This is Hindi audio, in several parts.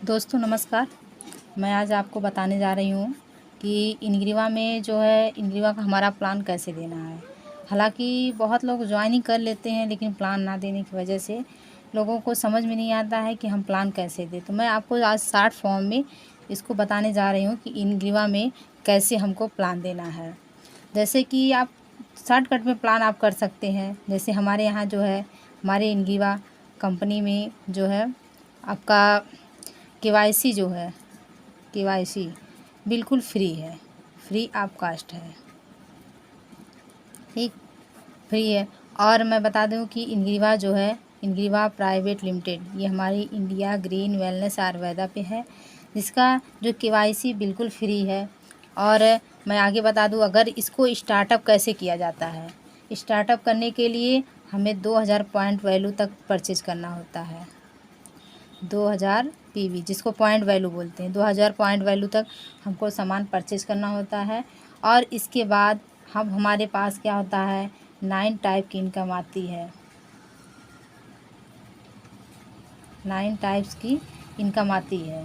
दोस्तों नमस्कार। मैं आज आपको बताने जा रही हूँ कि इनग्रीवा में जो है इनग्रीवा का हमारा प्लान कैसे देना है। हालांकि बहुत लोग ज्वाइनिंग कर लेते हैं, लेकिन प्लान ना देने की वजह से लोगों को समझ में नहीं आता है कि हम प्लान कैसे दें। तो मैं आपको आज शार्ट फॉर्म में इसको बताने जा रही हूँ कि इनग्रीवा में कैसे हमको प्लान देना है। जैसे कि आप शॉर्टकट में प्लान आप कर सकते हैं। जैसे हमारे यहाँ जो है हमारे इनग्रीवा कंपनी में जो है आपका केवाईसी जो है केवाईसी बिल्कुल फ्री है, फ्री ऑफ कास्ट है, ठीक, फ्री है। और मैं बता दूं कि इनग्रीवा जो है इनग्रीवा प्राइवेट लिमिटेड ये हमारी इंडिया ग्रीन वेलनेस आयुर्वेदा पे है, जिसका जो केवाईसी बिल्कुल फ्री है। और मैं आगे बता दूं, अगर इसको स्टार्टअप कैसे किया जाता है। स्टार्टअप करने के लिए हमें 2000 पॉइंट वैल्यू तक परचेज करना होता है। 2000 पीवी जिसको पॉइंट वैल्यू बोलते हैं, 2000 पॉइंट वैल्यू तक हमको सामान परचेज करना होता है। और इसके बाद हमारे पास क्या होता है, 9 टाइप की इनकम आती है। 9 टाइप्स की इनकम आती है।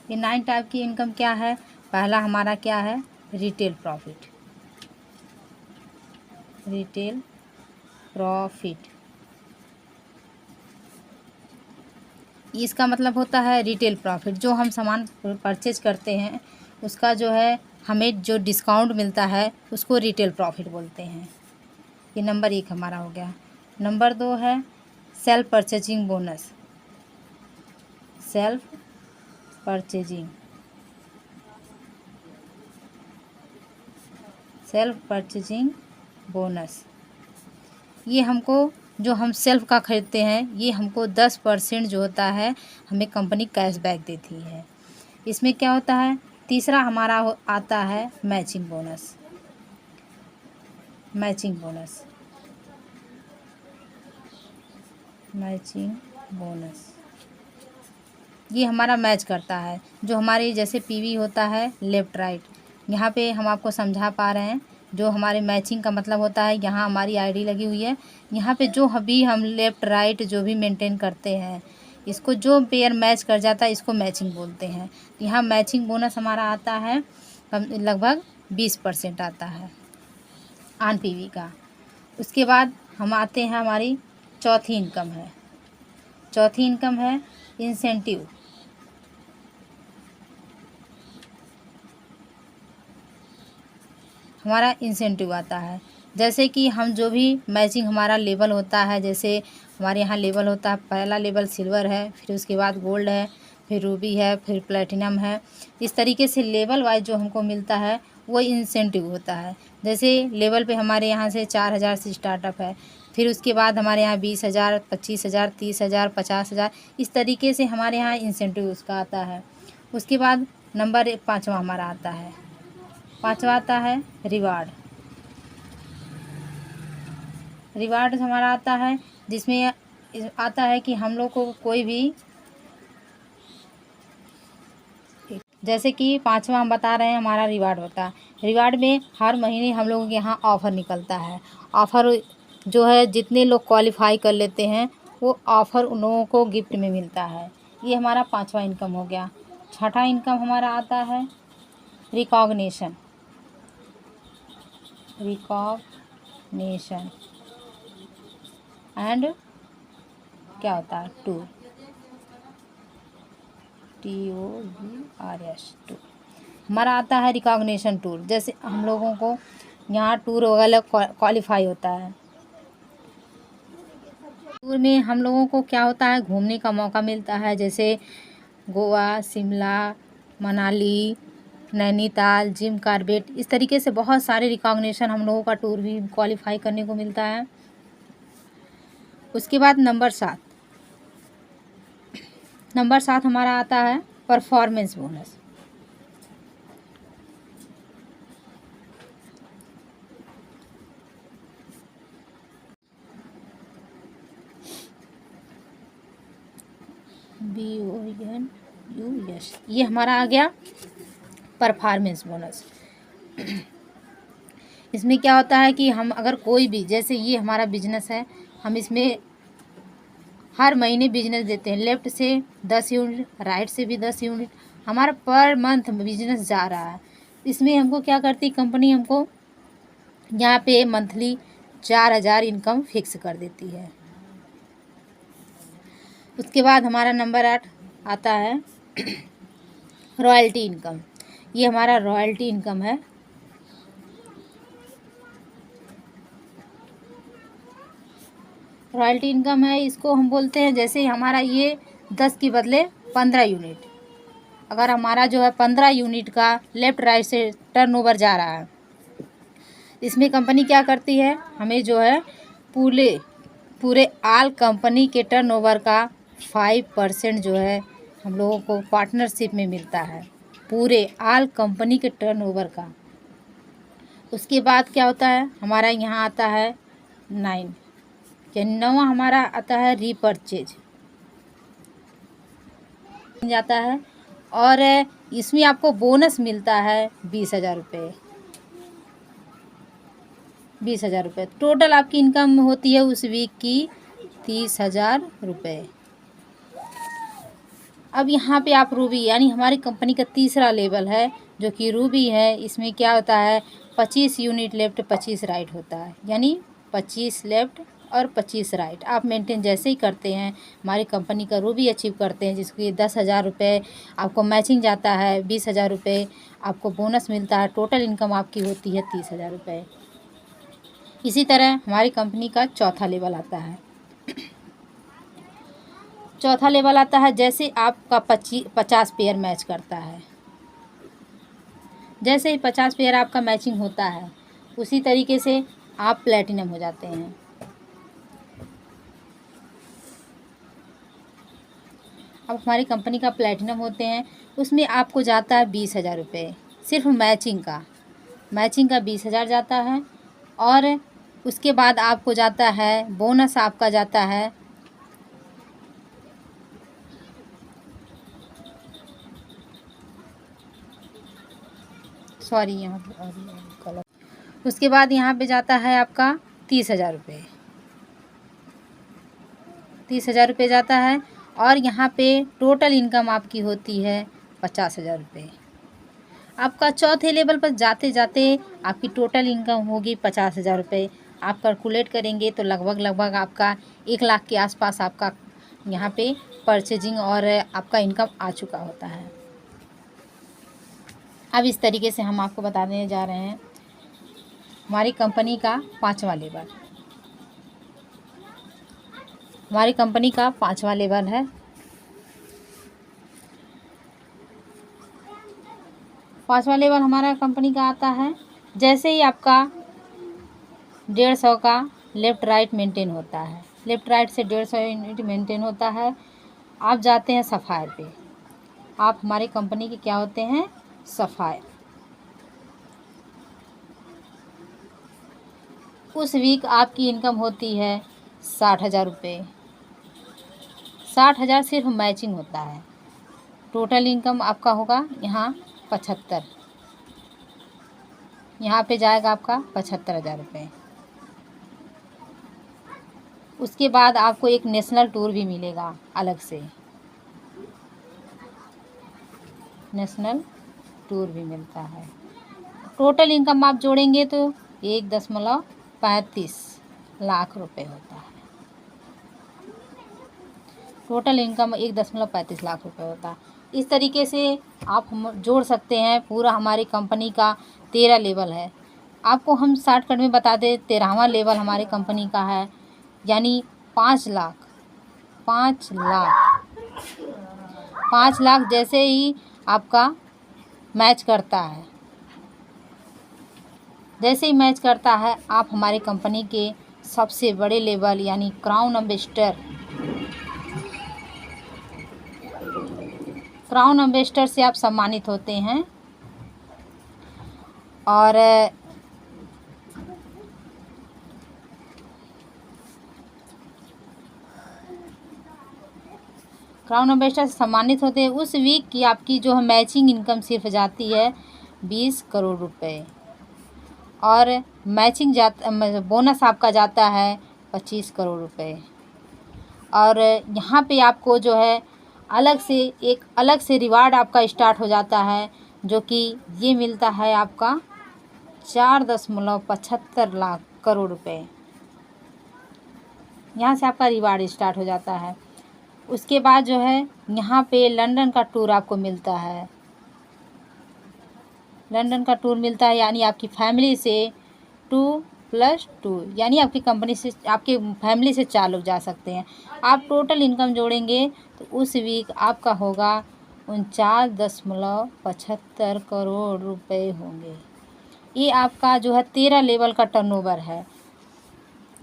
ये 9 टाइप की इनकम क्या है। पहला हमारा क्या है, रिटेल प्रॉफिट। रिटेल प्रॉफिट इसका मतलब होता है रिटेल प्रॉफिट, जो हम सामान परचेज करते हैं उसका जो है हमें जो डिस्काउंट मिलता है उसको रिटेल प्रॉफिट बोलते हैं। ये नंबर 1 हमारा हो गया। नंबर 2 है self purchasing bonus. Self purchasing self purchasing bonus ये हमको जो हम सेल्फ का ख़रीदते हैं ये हमको 10% जो होता है हमें कंपनी कैशबैक देती है। इसमें क्या होता है, तीसरा हमारा आता है matching bonus. Matching bonus matching bonus ये हमारा मैच करता है, जो हमारी जैसे पीवी होता है लेफ़्ट राइट। यहाँ पे हम आपको समझा पा रहे हैं, जो हमारे मैचिंग का मतलब होता है, यहाँ हमारी आईडी लगी हुई है, यहाँ पे जो भी हम लेफ़्ट राइट जो भी मेंटेन करते हैं, इसको जो पेयर मैच कर जाता है इसको मैचिंग बोलते हैं। यहाँ मैचिंग बोनस हमारा आता है लगभग 20% आता है ऑन पीवी का। उसके बाद हम आते हैं, हमारी चौथी इनकम है। चौथी इनकम है इंसेंटिव। हमारा इंसेंटिव आता है, जैसे कि हम जो भी मैचिंग हमारा लेवल होता है, जैसे हमारे यहाँ लेवल होता है, पहला लेवल सिल्वर है, फिर उसके बाद गोल्ड है, फिर रूबी है, फिर प्लेटिनम है। इस तरीके से लेवल वाइज जो हमको मिलता है वो इंसेंटिव होता है। जैसे लेवल पे हमारे यहाँ से 4000 से स्टार्टअप है, फिर उसके बाद हमारे यहाँ 20,000, 25,000, 30,000, 50,000, इस तरीके से हमारे यहाँ इंसेंटिव उसका आता है। उसके बाद नंबर 5वां हमारा आता है। 5वां आता है रिवार्ड। रिवार्ड हमारा आता है, जिसमें आता है कि हम लोग को कोई भी, जैसे कि 5वां हम बता रहे हैं हमारा रिवार्ड होता है। रिवार्ड में हर महीने हम लोगों के यहाँ ऑफ़र निकलता है। ऑफ़र जो है जितने लोग क्वालिफाई कर लेते हैं वो ऑफ़र उन लोगों को गिफ्ट में मिलता है। ये हमारा 5वां इनकम हो गया। छठा इनकम हमारा आता है रिकॉग्निशन। रिकॉग्निशन एंड क्या होता है, टूर। TOURS टूर हमारा आता है रिकॉग्निशन टूर। जैसे हम लोगों को यहाँ टूर वगैरह क्वालिफाई होता है। टूर में हम लोगों को क्या होता है, घूमने का मौका मिलता है, जैसे गोवा, शिमला, मनाली, नैनीताल, जिम कार्बेट, इस तरीके से बहुत सारे रिकॉग्निशन हम लोगों का टूर भी क्वालिफाई करने को मिलता है। उसके बाद नंबर 7 हमारा आता है परफॉर्मेंस बोनस। BONUS ये हमारा आ गया परफॉर्मेंस बोनस। इसमें क्या होता है कि हम अगर कोई भी, जैसे ये हमारा बिजनेस है, हम इसमें हर महीने बिजनेस देते हैं। लेफ़्ट से 10 यूनिट, राइट से भी 10 यूनिट, हमारा पर मंथ बिजनेस जा रहा है। इसमें हमको क्या करती कंपनी, हमको यहाँ पे मंथली 4,000 इनकम फिक्स कर देती है। उसके बाद हमारा नंबर 8 आता है रॉयल्टी इनकम। ये हमारा रॉयल्टी इनकम है। रॉयल्टी इनकम है, इसको हम बोलते हैं जैसे हमारा ये 10 के बदले 15 यूनिट, अगर हमारा जो है 15 यूनिट का लेफ़्ट राइट से टर्नओवर जा रहा है, इसमें कंपनी क्या करती है, हमें जो है पूरे आल कंपनी के टर्नओवर का 5% जो है हम लोगों को पार्टनरशिप में मिलता है, पूरे आल कंपनी के टर्नओवर का। उसके बाद क्या होता है, हमारा यहाँ आता है 9 यानी 9वां हमारा आता है रीपरचेज जाता है, और इसमें आपको बोनस मिलता है 20,000 रुपये। 20,000 रुपये टोटल आपकी इनकम होती है उस वीक की 30,000 रुपये। अब यहाँ पे आप रूबी यानी हमारी कंपनी का तीसरा लेवल है जो कि रूबी है। इसमें क्या होता है, 25 यूनिट लेफ़्ट 25 राइट होता है, यानी 25 लेफ़्ट और 25 राइट आप मेंटेन जैसे ही करते हैं हमारी कंपनी का रूबी अचीव करते हैं, जिसकी 10,000 रुपये आपको मैचिंग जाता है, 20,000 रुपये आपको बोनस मिलता है, टोटल इनकम आपकी होती है 30,000 रुपये। इसी तरह हमारी कंपनी का चौथा लेवल आता है। चौथा लेवल आता है जैसे आपका 50 पेयर मैच करता है, जैसे ही 50 पेयर आपका मैचिंग होता है उसी तरीके से आप प्लेटिनम हो जाते हैं। अब हमारी कंपनी का प्लेटिनम होते हैं, उसमें आपको जाता है 20,000 रुपये सिर्फ मैचिंग का 20,000 जाता है, और उसके बाद आपको जाता है बोनस, आपका जाता है उसके बाद यहाँ पे जाता है आपका 30,000 रुपये। 30,000 रुपये जाता है, और यहाँ पे टोटल इनकम आपकी होती है 50,000 रुपये। आपका चौथे लेवल पर जाते जाते आपकी टोटल इनकम होगी 50,000 रुपये। आप कैलकुलेट करेंगे तो लगभग आपका 1 लाख के आसपास आपका यहाँ पे परचेजिंग और आपका इनकम आ चुका होता है। अब इस तरीके से हम आपको बता देने जा रहे हैं हमारी कंपनी का 5वां लेवल। हमारी कंपनी का 5वां लेवल है। 5वां लेवल हमारा कंपनी का आता है जैसे ही आपका 150 का लेफ़्ट राइट मेंटेन होता है, लेफ़्ट राइट से 150 यूनिट मेंटेन होता है, आप जाते हैं सफ़ायर पे। आप हमारी कंपनी के क्या होते हैं, सफ़ायर। उस वीक आपकी इनकम होती है 60,000 रुपये। 60,000 सिर्फ मैचिंग होता है, टोटल इनकम आपका होगा यहाँ 75। यहाँ पे जाएगा आपका 75,000 रुपये। उसके बाद आपको एक नेशनल टूर भी मिलेगा अलग से, नेशनल टूर भी मिलता है। टोटल इनकम आप जोड़ेंगे तो 1.35 लाख रुपए होता है। टोटल इनकम 1.35 लाख रुपए होता है। इस तरीके से आप हम जोड़ सकते हैं। पूरा हमारी कंपनी का 13 लेवल है। आपको हम शॉर्टकट में बता दें, 13वां लेवल हमारी कंपनी का है, यानी 5 लाख 5 लाख जैसे ही आपका मैच करता है, जैसे ही मैच करता है आप हमारी कंपनी के सबसे बड़े लेवल यानी क्राउन एम्बेसडर से आप सम्मानित होते हैं। और क्राउन एम्बेसडर से सम्मानित होते हैं। उस वीक की आपकी जो है मैचिंग इनकम सिर्फ जाती है 20 करोड़ रुपए, और मैचिंग बोनस आपका जाता है 25 करोड़ रुपए। और यहाँ पे आपको जो है एक अलग से रिवार्ड आपका स्टार्ट हो जाता है, जो कि ये मिलता है आपका 4.75 लाख करोड़ रुपए। यहाँ से आपका रिवार्ड स्टार्ट हो जाता है। उसके बाद जो है यहाँ पे लंदन का टूर आपको मिलता है। लंदन का टूर मिलता है, यानी आपकी फैमिली से 2+2, यानी आपकी कंपनी से आपके फैमिली से 4 लोग जा सकते हैं। आप टोटल इनकम जोड़ेंगे तो उस वीक आपका होगा 49.75 करोड़ रुपए होंगे। ये आपका जो है 13 लेवल का टर्नओवर है।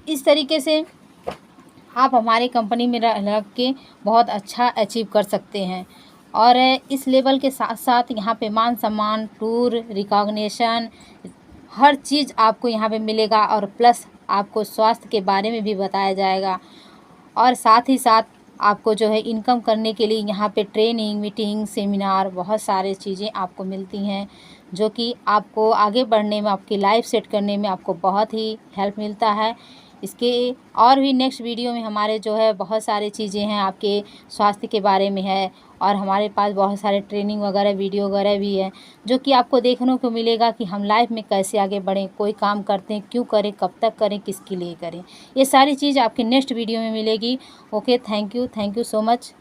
इस तरीके से आप हमारे कंपनी में रह के बहुत अच्छा अचीव कर सकते हैं। और इस लेवल के साथ साथ यहाँ पे मान सम्मान, टूर, रिकॉग्निशन, हर चीज़ आपको यहाँ पे मिलेगा। और प्लस आपको स्वास्थ्य के बारे में भी बताया जाएगा। और साथ ही साथ आपको जो है इनकम करने के लिए यहाँ पे ट्रेनिंग, मीटिंग, सेमिनार, बहुत सारे चीज़ें आपको मिलती हैं, जो कि आपको आगे बढ़ने में, आपकी लाइफ सेट करने में आपको बहुत ही हेल्प मिलता है। इसके और भी नेक्स्ट वीडियो में हमारे जो है बहुत सारी चीज़ें हैं आपके स्वास्थ्य के बारे में है। और हमारे पास बहुत सारे ट्रेनिंग वगैरह, वीडियो वगैरह भी है, जो कि आपको देखने को मिलेगा कि हम लाइफ में कैसे आगे बढ़ें, कोई काम करते हैं क्यों करें, कब तक करें, किसके लिए करें। ये सारी चीज़ आपकी नेक्स्ट वीडियो में मिलेगी। Okay, thank you so much.